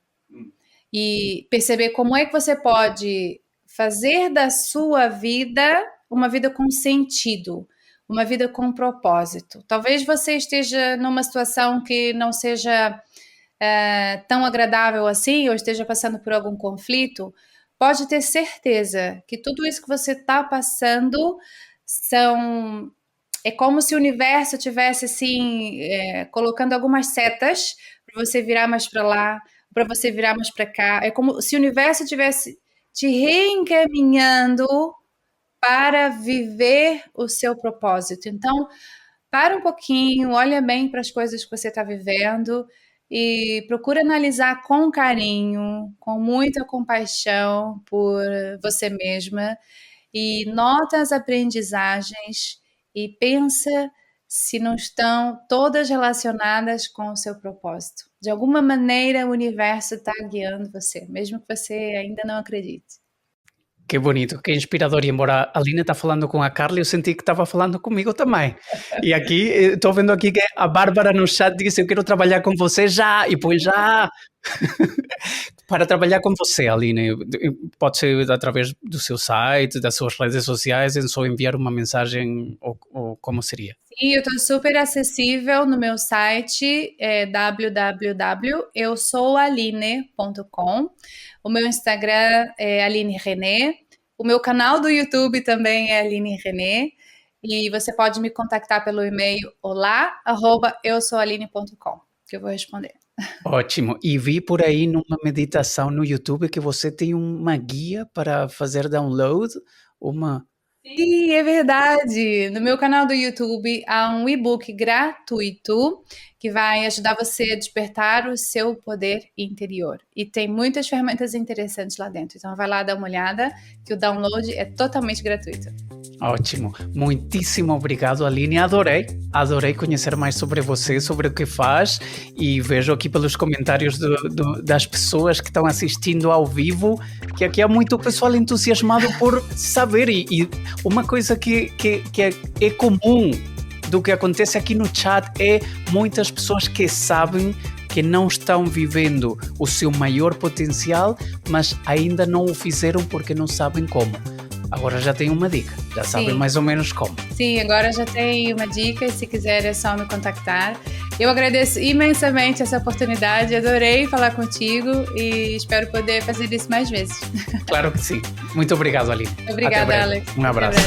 S1: E perceber como é que você pode fazer da sua vida uma vida com sentido, uma vida com propósito. Talvez você esteja numa situação que não seja tão agradável assim, ou esteja passando por algum conflito. Pode ter certeza que tudo isso que você está passando é como se o universo tivesse assim colocando algumas setas para você virar mais para lá, para você virar mais para cá. É como se o universo tivesse te reencaminhando para viver o seu propósito. Então, para um pouquinho, olha bem para as coisas que você está vivendo e procura analisar com carinho, com muita compaixão por você mesma e nota as aprendizagens e pensa se não estão todas relacionadas com o seu propósito. De alguma maneira, o universo está guiando você, mesmo que você ainda não acredite.
S2: Que bonito, que inspirador. E embora a Aline está falando com a Carla, eu senti que estava falando comigo também. E aqui, estou vendo aqui que a Bárbara no chat disse: eu quero trabalhar com você já, e pois já. Para trabalhar com você, Aline, pode ser através do seu site, das suas redes sociais, é só enviar uma mensagem ou como seria?
S1: Sim, eu estou super acessível no meu site, www.eusoualine.com. O meu Instagram é Aline René. O meu canal do YouTube também é Aline René. E você pode me contactar pelo e-mail olá@eusoualine.com, que eu vou responder.
S2: Ótimo. E vi por aí numa meditação no YouTube que você tem uma guia para fazer download,
S1: Sim, é verdade. No meu canal do YouTube há um e-book gratuito que vai ajudar você a despertar o seu poder interior. E tem muitas ferramentas interessantes lá dentro. Então vai lá dar uma olhada, que o download é totalmente gratuito.
S2: Ótimo. Muitíssimo obrigado, Aline. Adorei conhecer mais sobre você, sobre o que faz, e vejo aqui pelos comentários das pessoas que estão assistindo ao vivo que aqui há muito pessoal entusiasmado por saber, e uma coisa que é comum do que acontece aqui no chat é muitas pessoas que sabem que não estão vivendo o seu maior potencial, mas ainda não o fizeram porque não sabem como. Agora já tem uma dica, já sabem mais ou menos como.
S1: Sim, agora já tem uma dica e se quiser é só me contactar. Eu agradeço imensamente essa oportunidade, adorei falar contigo e espero poder fazer isso mais vezes.
S2: Claro que sim. Muito obrigado, Aline.
S1: Obrigada, Alex.
S2: Um abraço.